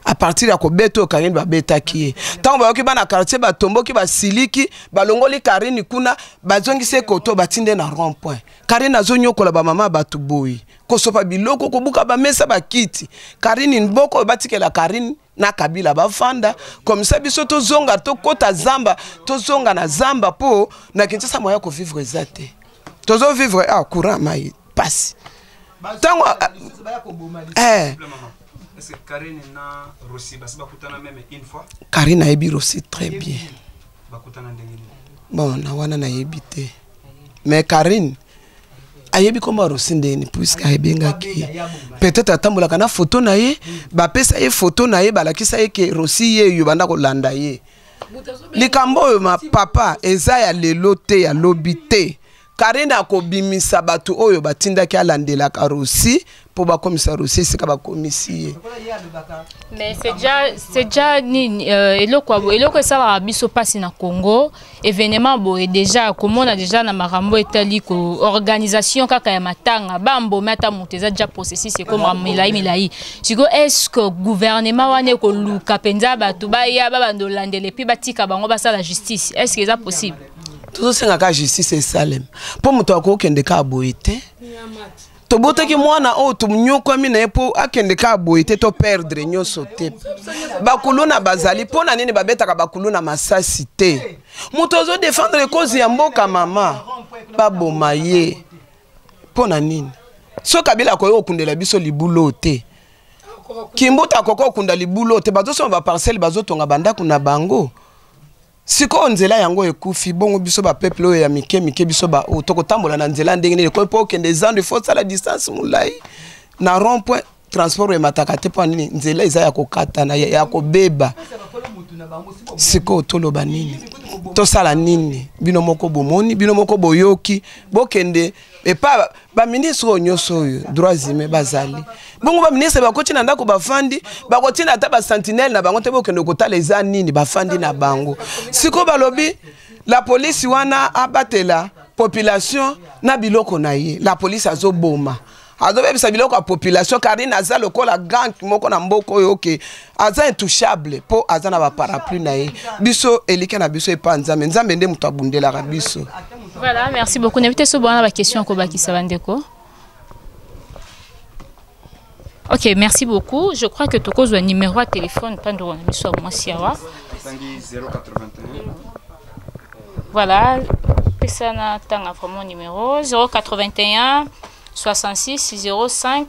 à partir ya kobeto Karine babetaki ye tango bayoki bana quartier batomboki basiliki balongoli Karine kuna bazongise koto batinde na rond point Karine azonyokola ba mama batu boyi kosopa biloko kobuka ba mesa bakiti Karine nboko batikela Karine na kabila bafanda comme ça biso to zonga to kota zamba to zonga na zamba po na Kinshasa moya ko vivre ezate tozo vivre courant mai passe tango est-ce que Karine na Rossi bakutana même une fois? Karine a ébi Rossi très bien. Bakutana ndenge. Bon, na wana na yebite. Mais Karine a yebi comment Rossi ndeni puisque a yebengaki. Peut-être atambola kana photo na ye, ba pesa ye photo na ye balakisa ye ke Rossi ye yo banda ko landa ye. Likambo ma papa eza ya lelo te ya lobite. Karine akobimisa batu oyo batindaki alandela ka Rossi pour ba commissaire Rossi c'est ka ba commissaire. Mais c'est déjà ni eloko ça la biso passe na Congo événement boye déjà comme on a déjà na marambo etali ko organisation kaka ya matanga bambo mata muteza déjà processus c'est comme milai siko est-ce que gouvernement wane ko luka penza batu ba ya ba bando landele puis batika bango basa la justice est-ce que c'est possible? Tout ça nga justice et salem pour muto akokende ka boyete to botaki mwana o to mnyoko mi na po akende ka boyete to perdre nyoso te bakuluna bazali pona nini babeta ka bakuluna masasi te muto zo défendre cause ya mboka mama baboma ye pona nini so kabila ko okundela biso libulo te kimbuta koko okunda libulo te bazo so ba parcelle bazo tonga banda kuna bango siko nzela yango ekufi bongo biso ba peuple oyo ya mike biso ba tokotambola na nzela ndenge nini ko po kende zando il faut ça la distance mulai na rond point transport e matakate pa nini nzela iza ya kokata na ya kobeba siko toloba nini to sala nini bino moko bomoni bino moko boyoki bokende et pas ba ministre onyoso droits humains bazali bongo ba ministre ba kotina ndako bafandi ba kotina ata ba sentinelle na bango te bokende kotala eza nini bafandi na bango siko balobi la police wana abatela population na biloko na ye la police azoboma azobebisa biloko ya population Karine aza lokola gang moko na mboko oyo ke aza intouchable po aza na ba parapluie na ye biso elike na biso epa nzambe nde muto abundelaka biso. Voilà, merci beaucoup. N'invitez ce bon à la question à Kobaki Savandeko. Ok, merci beaucoup. Je crois que tu causes un numéro à téléphone. Voilà, ça n'a vraiment numéro 081 66 05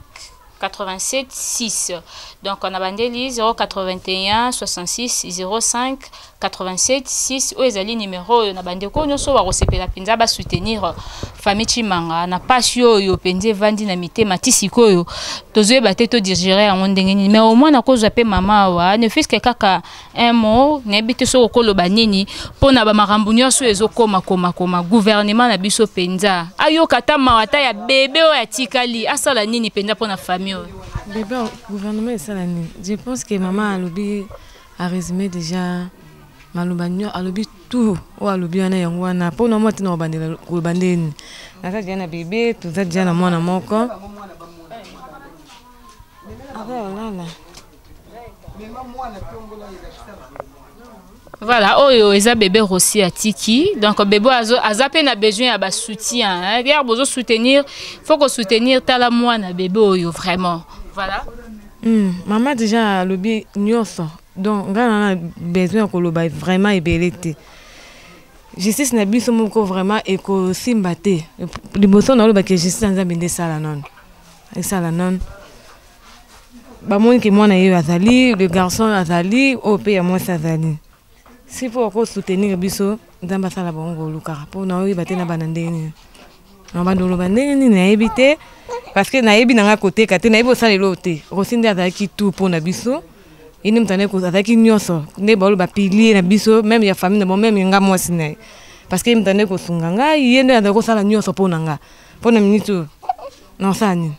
87 6. Donc on a bandeli 081 66 05 87 6 ezali numéro na bandeko nyoso wa rosepela penza ba soutenir famille Chimanga na passion yo penze vandi na mitema tisikoyo tozoe bateto digérer en ndenge mais au moins na cause pe mama wa ne fils que kaka un mot nebite so koloba nini pona ba makambu nyoso ezokoma koma gouvernement na biso penza ayo kata mawata ya bébé o ya tikali asala nini penza pona famille bébé gouvernement ça la nini. Je pense que maman alobi a résumé déjà malubagno alobi tout o alobi ana yango wana pona moti na bandela ko bandeni nasa jana bébé tout ça jana mwana moko voilà. Voilà, oyo eza bébé Rossi atiki. Donc bébé azape na besoin ya ba soutien, hein. Bien besoin soutenir, faut qu'on soutenir tala mwana bébé oyo vraiment. Voilà. Maman déjà lobi nyoso. Donc ngana na besoin ko loba vraiment ebelete. Justice na biso moko vraiment eko simbate. Liboso na loba que justice nzambe nde sala non. Et sala non. Ba moni ke mwana ye azali, le garçon azali, o pe ya moi azali. Si faut encore soutenir biso nzamba sala bongo luka po na oyi batena banandeni na bandolo bandeni na ebité parce que na ebi nanga côté kate na ebo sala lote Rosinde azaki tout pour na biso ini mtane ko azaki nyoso ne bolo ba pilier na biso même ya famille na bon même nga mwasi na parce que mtane ko sunganga yende azako sala nyoso po nanga po na minito na sani.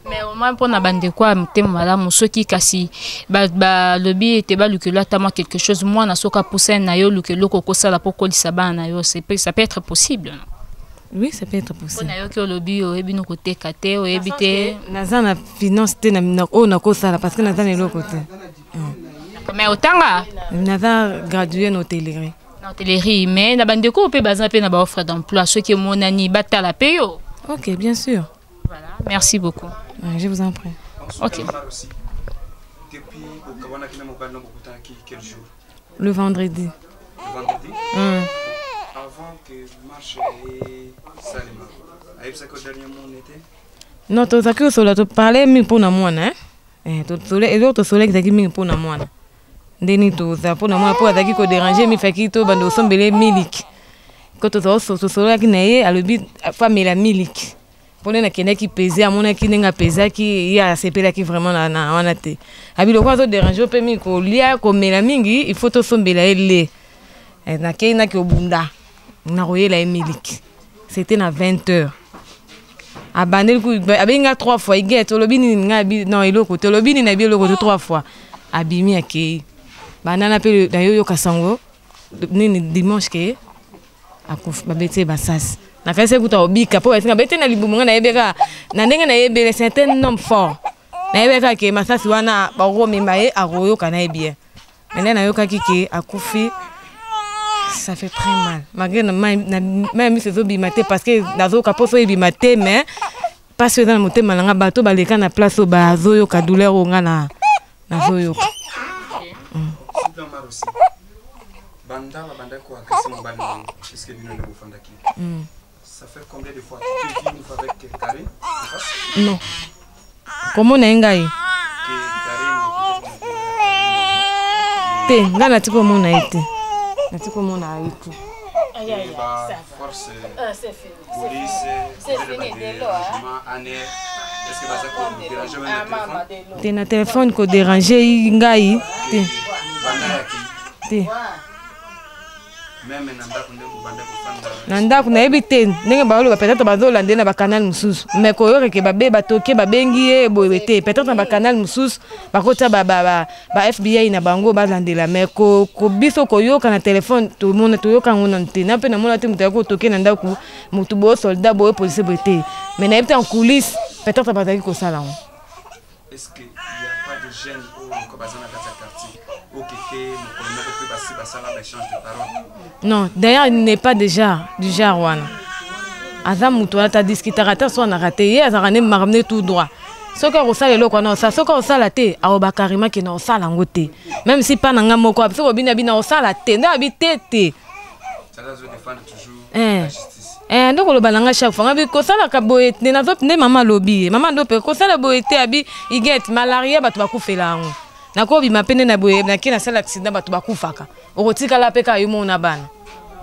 Mais au moins pour na bande quoi mtema malamu soki kasi ba lobby était ba lukela tama quelque chose moi na soka poussin na yo lukelo ko sala pour kolisa bana yo ça peut être possible. Oui, ça peut être possible. On a eu que le lobby au ebino côté kate au ebité. Naza na finance te na o na ko sala parce que naza na l'autre côté. Mais otanga Naza gradué en hôtellerie. na hôtellerie mais na bandeko pe baza pe na ba offre d'emploi ceux qui monani batala payo. OK, bien sûr. Voilà, merci beaucoup. Je vous en prie. OK. Depuis au Kawana qui n'a pas quel jour? Le vendredi. Le vendredi? Avant que marche et Salima. Aïe, ça que dernier mois on était? Non, tu as que cela tu parlais mi pour na mwana tu soleil et l'autre soleil qui mi pour na mwana. Ndeni to za pour na mwana pour azaki ko déranger mi fait to bando sombele milik. Quand tu as soleil qui naie à le but femme la milik. Pour na kene qui pesait à mon qui n'enga pesait qui ya sepela qui vraiment na wana te. Abi le quoi to déranger pe mi ko lia ko mela mingi il faut to sombela ele. Na kena ki obunda. Na royela milik. C'était à 20h. Abandel ku abenga 3 fois iget olobini ngabi non iloko te olobini na bi iloko 3 fois abimi akei banana pe na yo kasango nini dimanche ke akuf babete basas na kase kuta obika po etinga bete na libumunga na yebeka na ndenge na yebele certain nom fort na yebeka ke masasi wana ba romemba ye aroyo kana bien maintenant na yo kakike akufi. Ça fait très mal. Malgré même si c'est bimate parce que nazo kaposo bimate mais parce que dans le moté malanga bato baleka na place au bazoyo ka douleur o ngana nazoyo. Banda ko akasi mbali est-ce que bino le fanda ki? Ça fait combien de fois tu vis une fois avec Karine? Non. Comment na ngai? Te ngana tiko mona ite. C'est comme on a eu tout. Force, police, c'est fini. Est-ce que ça peut déranger le téléphone? T'es téléphone qui déranger ngai. Te. Même nanda kuna ebite ndenge ba lo peut-être ba zolande na ba canal mususu mais ko yore ke ba be ba toke ba bengi e boyete peut-être na ba canal mususu ba kota ba FBI na bango ba landela mais ko biso ko yoka na téléphone to mona to yoka ngona nte na pe na mona te muta ko toke na ndaku mutu bo soldat bo police boyete mais na ebite en coulisses peut-être ba zaki ko sala. Est-ce que il y a pas de jeunes au Kobazana dans ce quartier au Kéké mon colonel peut passer ba sala ba échange de paroles? Non, d'ailleurs, il n'est pas déjà du genre wana. Azam mutu ata discuter soit na raté, azarane marne tout droit. Ce que on sala loko na ça, ce que on sala te, aoba karima ke na sala ngote. Même si pas nanga moko, parce que bina bina on sala te, na bitete. Ça doit se défendre toujours la justice. Donc le balanga chaque fois, abi ko sala ka boyete, na zop ne mama lobby, mama dope ko sala boyete abi iget malaria batu bakufela ngo. Na ko bima pene na boye na kina sala accident batu bakufaka. Orotika la peka yumo na bana.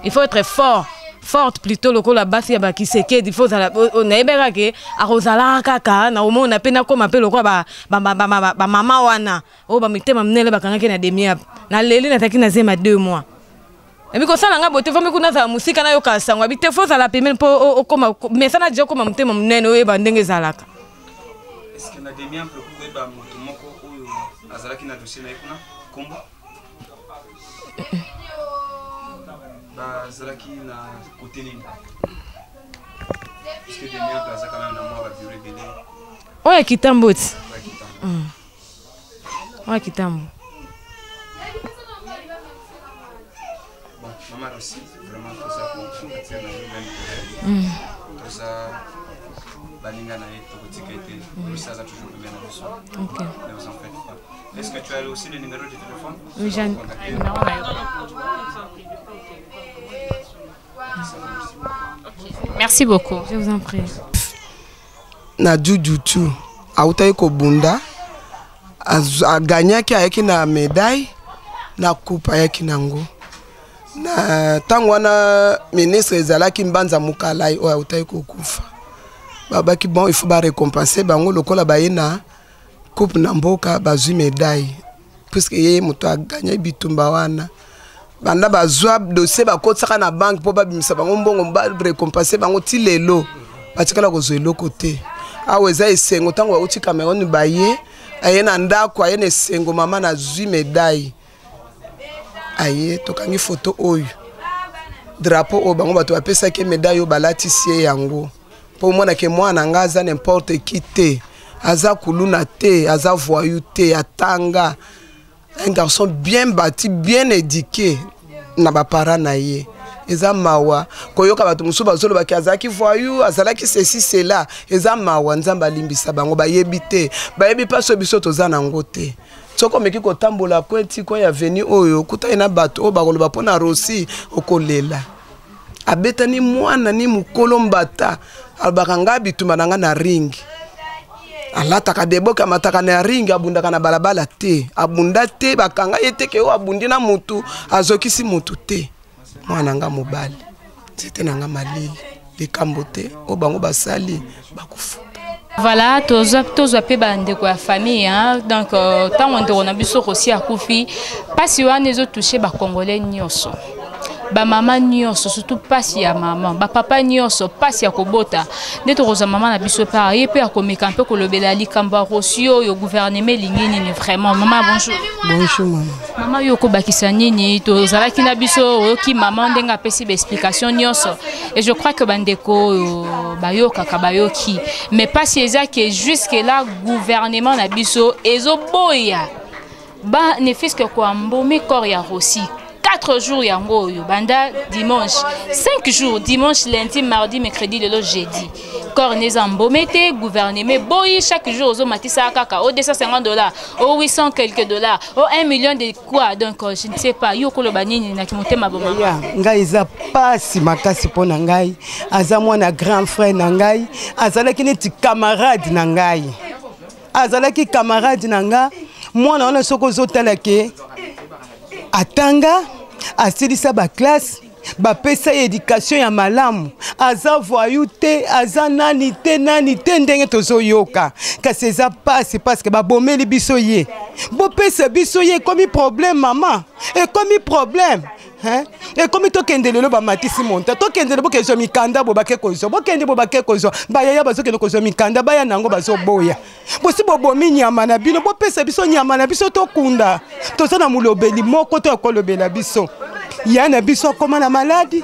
Il faut être fort, forte plutôt le la basi ya baki seke il faut la on ebera ke arozala kaka na omo na pena ko mapelo ko ba mama wana o ba mitema mnele bakanga ke na demi na leli na taki na zema 2 mois. Et puis ko sala nga bote fami kuna za musika na yo kasangwa bite faut la pemene po okoma mais ça na déjà koma mtema mnene o ba ndenge zalaka. Est-ce que na demi un peu ko ba moto moko oyo azalaki na dossier na ikuna kombo? Zalaki na côté ligne. Est-ce que des miens plaza quand même na moi va durer belé? Ouais kitambo. Ouais kitambo. Bon, maman aussi vraiment tout ça pour partir dans le même tout ça baninga na eto kotika été ça a toujours bien à besoin. OK. Ne vous en faites pas. Est-ce que tu as aussi le numéro de téléphone? Oui, j'ai. Merci beaucoup. Je vous en prie. Na jujutu autai ko bunda aganyaki ayaki na médaille na coupe ayaki nango na tango wana ministre ezalaki mbanza mukalai o autai ko kufa babaki bon il faut ba récompenser bango lokola bayina coupe na mboka bazui médaille puisque yeye moto aganya bitumba wana banda bazwa dossier bakotaka na banque po babimisa bango mbongo ba récompenser bango ti lelo batikala ko zwelo côté aweza esengo tango auti Cameroun baye aye na ndako aye na esengo mama na zui médaille aye tokangi photo oyo drapeau o bango bato bapesa ke médaille o balatisi ye yango po mona ke mwana nga aza n'importe qui te aza kuluna te aza voyou te atanga un garçon bien bâti bien éduqué na ba parents na ye eza mawa koyoka bato musu bazolo baki azaki voyou azalaki ceci cela eza mawa nzamba limbisa bango bayebi te bayebi paso biso toza nango te soko meki kotambola kwenti kwa ya veni oyo kuta ina bato o bakoloba pona rosi okolela abeta ni mwana ni mukolo mbata albakanga bituma nanga na ring alata ka deboka mataka na ring abunda kana balabala te abunda te bakanga yeteke o abundi na mutu azokisi mutu te mwana nga mobali c'était nanga malili likambo te o bango basali bakufu. Voilà, tous les bande de famille, hein. Donc, tant on a vu aussi à Koufi, pas si on est touché par Congolais nyoso. Ba maman nyoso, surtout pas si ya maman. Ba papa nyoso, pas si ya kobota. Neto rosa maman na biso pareil, pe akomeka un peu ko le belali kamba rosio yo gouvernement lingini ni vraiment. Maman bonjour. Bonjour maman. Maman yo ko bakisa nini to zala ki na biso ki maman ndenga pesi ba explication nyoso. Et je crois que bandeko bayo kaka bayo ki mais pas si eza que jusque là gouvernement na biso ezo boya. Ba ne fils que quoi mbomé corps ya aussi. 4 jours yango yo banda dimanche 5 jours dimanche lundi mardi mercredi le jeudi corps les embomete gouvernement boy chaque jour zo matisa kaka au $250 au $800 quelques dollars au $1 million de quoi donc je ne sais pas yo ko lo banini na kimote maboma ngai za pasi makasi pona ngai aza mwana grand frère na ngai azalaki neti camarade na ngai azalaki camarade na nga mwana wana soko zotala ke atanga asilisa ba classe ba pesa éducation ya malamu aza voyou te aza nani te ndenge tozo yoka kasi eza pasi parce que ba bomeli biso ye bo pesa biso ye comme problème maman et comme problème hein et comme to kendelelo ba matisi monta to kendele bo kezo mikanda bo bake kozo bo kende bo bake kozo ba yaya bazo kende kozo mikanda ba ya nango bazo boya bo si bo bomi nyama na bino bo pesa biso nyama na biso to kunda to sana mulobeli moko to kolobela biso yana biso koma na maladi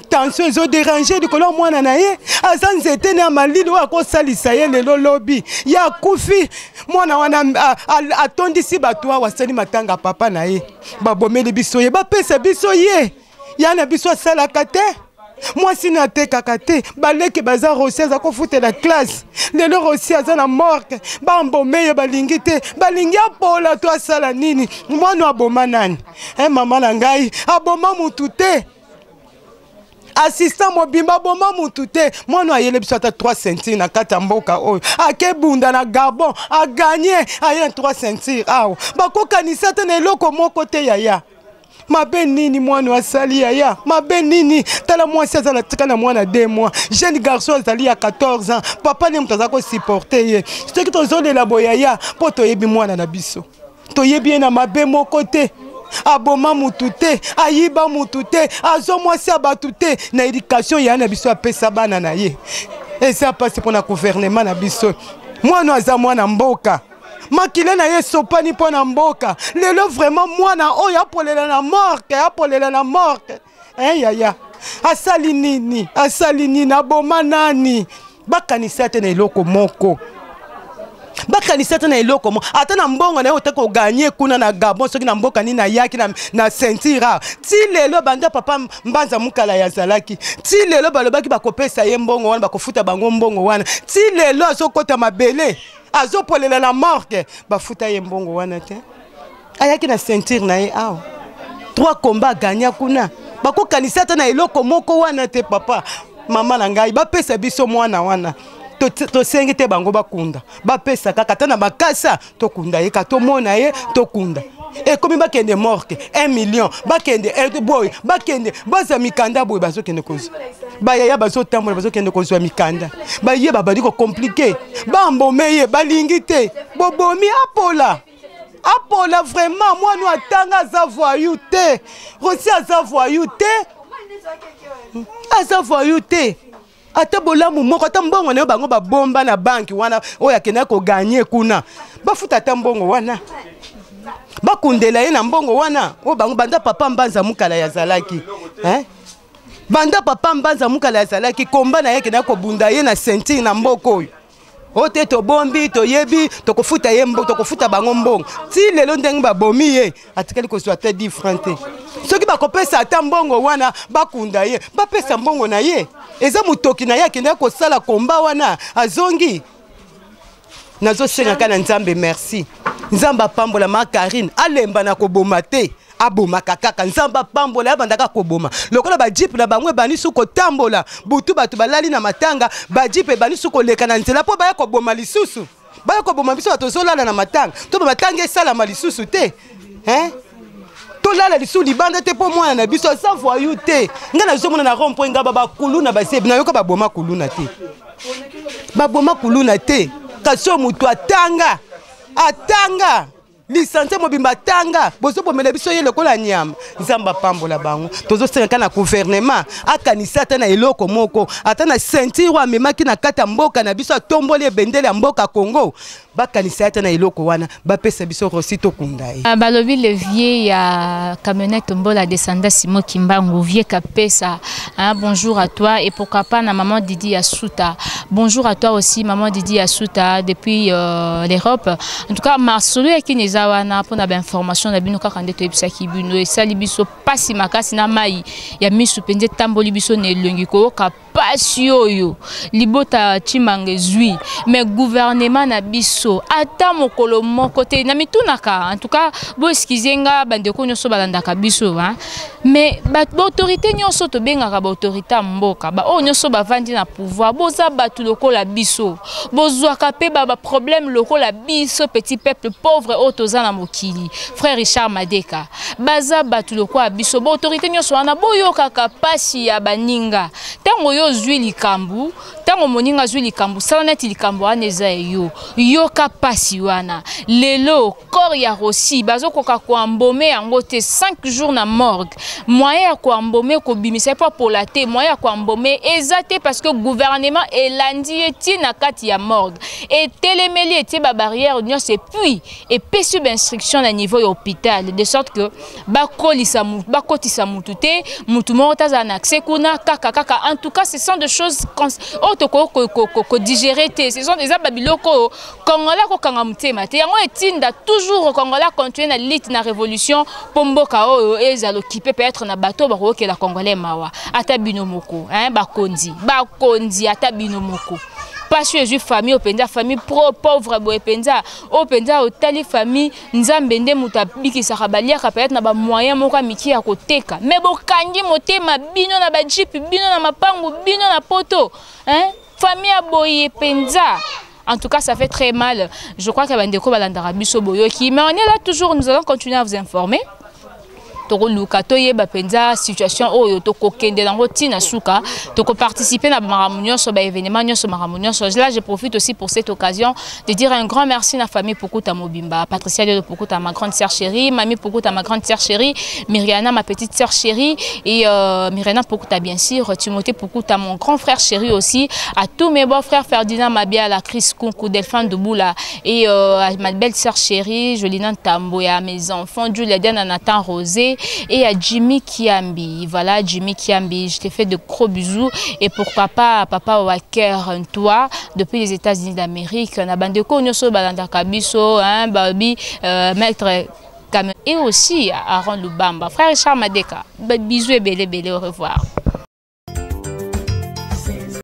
tension ezo déranger de kolo mwana na ye aza nzete na malili wa ko salisa ye lelo lobi ya kufi mwana wana atondisi bato wa wasali matanga papa na ye babomeli biso ye ba pesa biso ye yana biso sala kate moi si na te kakate baleke baza rosi aza ko futela classe lelo rosi aza na morgue ba mbomeye balingi te balingi apola to asala nini mwana aboma nani mama na ngai aboma mutu te assistant mobimba boma mutu te mwana ayele biso ata 3 centimes na kata mboka oyo akebunda na Gabon a gagné aye 3 centimes awo bakokanisa te na eloko moko te yaya mabe nini mwana asali yaya mabe nini tala mwasi aza na tika na mwana 2 mois jeune garçon azali ya 14 ans papa ne mutaza ko supporter ye soki tozolela boyaya po toyebi mwana na biso toyebi na mabe moko te aboma mutu te ayiba mutu te azo mwasi abatu te na éducation ya na biso apesa bana na ye eza pasi mpona gouvernement na biso mwana aza mwana mboka makile na ye sopani mpona mboka lelo vraiment mwana oyo apolela na morke yaya asali nini aboma nani bakanisa te na eloko moko bakanisa te na eloko mo ata na mbongo na yo te ko gagner kuna na Gabon soki na mboka ni na yaki na ceinture ti lelo banda papa mbanza mukala ya zalaki ti lelo balobaki bakopesa ye mbongo wana bakofuta bango mbongo wana ti lelo azokota mabele azopolela na morgue bafuta ye mbongo wana te ayaki na ceinture na ye awa 3 combats gagner kuna bakokanisa te na eloko moko wana te papa mama na ngai bapesa biso mwana wana to sengi te bango bakunda bapesa kaka tana bakasa tokunda ye ka tomona ye tokunda et comme bakende morgue 1 million bakende boy bakende baza mikanda boy bazokende kozo bayaya bazotambola bazokende kozo mikanda baye babadi ko compliqué bambomeye balingi te bobomi apola vraiment moi nous atanga za voyou te rosi za voyou te ata bolamu moko ata mbongo na bango babomba na banki wana oya kena ko gagner kuna bafuta ata mbongo wana bakundela ye na mbongo wana o bango banda papa mbanza mukala ya zalaki banda papa Mbanza Mukala azalaki komba na yeke na kobunda ye na ceinture na mboko oyo ote to bombi to yebi to kofuta ye mboko to kofuta bango mbongo ti lelo ndenge babomi ye atikali ko soit différent soki bakopesa ata mbongo wana bakunda ye bapesa mbongo na ye eza mutoki na yake na kosala komba wana azongi nazo senga kana nzambe merci nzamba pambola Makarine alemba na koboma te aboma kaka nzamba pambola abandaka koboma lokola ba jeep na bangwe banisu ko tambola butu batu balali na matanga ba jeep banisu ko leka na nzela po baya koboma lisusu baya koboma biso batozolala na matanga to matanga esala malisusu te to lala lisu libanda te po mwana na biso sans voyou te nga na zomona na rond point nga ba kuluna ba sebi na yoka ba boma kuluna te ba boma kuluna te kaso mutu atanga lisanse mobimba tanga bozo bomela biso ye lokola nyama nzamba pambola bango tozo senga na gouvernement akanisa ata na eloko moko ata na ceinture wa memaki na kata mboka na biso atomboli bendele ya mboka Congo bakanisa ata na eloko wana bapesa biso rosito kundai balobi levier ya camionnette mbola descenda Simo Kimbangu vieux kapesa bonjour à toi et pourquoi pas na maman Didi Asuta bonjour à toi aussi maman Didi Asuta depuis l'Europe en tout cas Marcelo yakini wana pona ba information na bino kaka ndeto ebisaki bino esali biso pasi makasi na mai ya misu penze tamboli biso ne elongi ko ka pasi oyo libota chimange zui mais gouvernement na biso ata mokolo moko te na mitunaka en tout cas bo eskizenga bandeko nyoso balandaka biso mais ba autorité nyoso to bengaka ba autorité mboka ba o nyoso bavandi na pouvoir boza batu lokola biso bozwaka pe ba problème lokola biso petit peuple pauvre na mokili frère Richard Madeka baza batu lokola biso ba autorité nyoso wana boyoka kapasi ya baninga tango yo zwi likambu tango moninga zwi likambu sala neti likambu aneza yo kapasi wana lelo corps ya Rossi bazo koka ko ambome yango te 5 jours na morgue moyen ya ko ambome ko bimisa pas pour la te moyen ya ko ambome ezate parce que gouvernement elandi eti na kati ya morgue et telemeli eti ba barrière nyose puis et pesu instruction à niveau hôpital de sorte que bakotisa mutu te mutu moko taza na accès kuna kaka en tout cas ce sont des choses ko digérer te ce sont des babiloko congolais ko kanga mutema te yango etinda toujours congolais continuer na lutte na révolution pomboka oyo ezalo occupé peut-être na bateau ba ko la congolais mawa ata bino moko bakondi ata bino moko pas sur famille openza famille pauvre boye penza openza otali famille nzambe nde mutabiki sakabalia ka peut-être na ba moyen moko miki ya koteka mais bokangi motema bino na ba jeep bino na mapangu bino na poto famille boye penza. En tout cas, ça fait très mal. Je crois que bandeko balandara biso boyoki mais on est là toujours, nous allons continuer à vous informer. Toko luka toyeba penza situation oyo toko kende nango tina suka toko participer na maramunyo so ba événement nyoso maramunyo so là je profite aussi pour cette occasion de dire un grand merci à la famille Pukuta Mobimba Patricia de Pukuta ma grande sœur chérie Mami Pukuta ma grande sœur chérie Myriana ma petite sœur chérie et Myriana Pukuta bien sûr Timothée Pukuta mon grand frère chéri aussi à tous mes beaux frères Ferdinand Mabia la Chris Kunku Delphine Deboula et à ma belle sœur chérie Jolina Tamboya mes enfants Julia Diana Nathan Rosé et à Jimmy Kiambi. Voilà, Jimmy Kiambi, je te fais de gros bisous. Et pour papa Wacker, toi, depuis les États-Unis d'Amérique, on a bandeko nyoso balanda kabiso, babi, maître et aussi Aaron Lubamba. Frère Richard Madeka, bisous et belle, au revoir.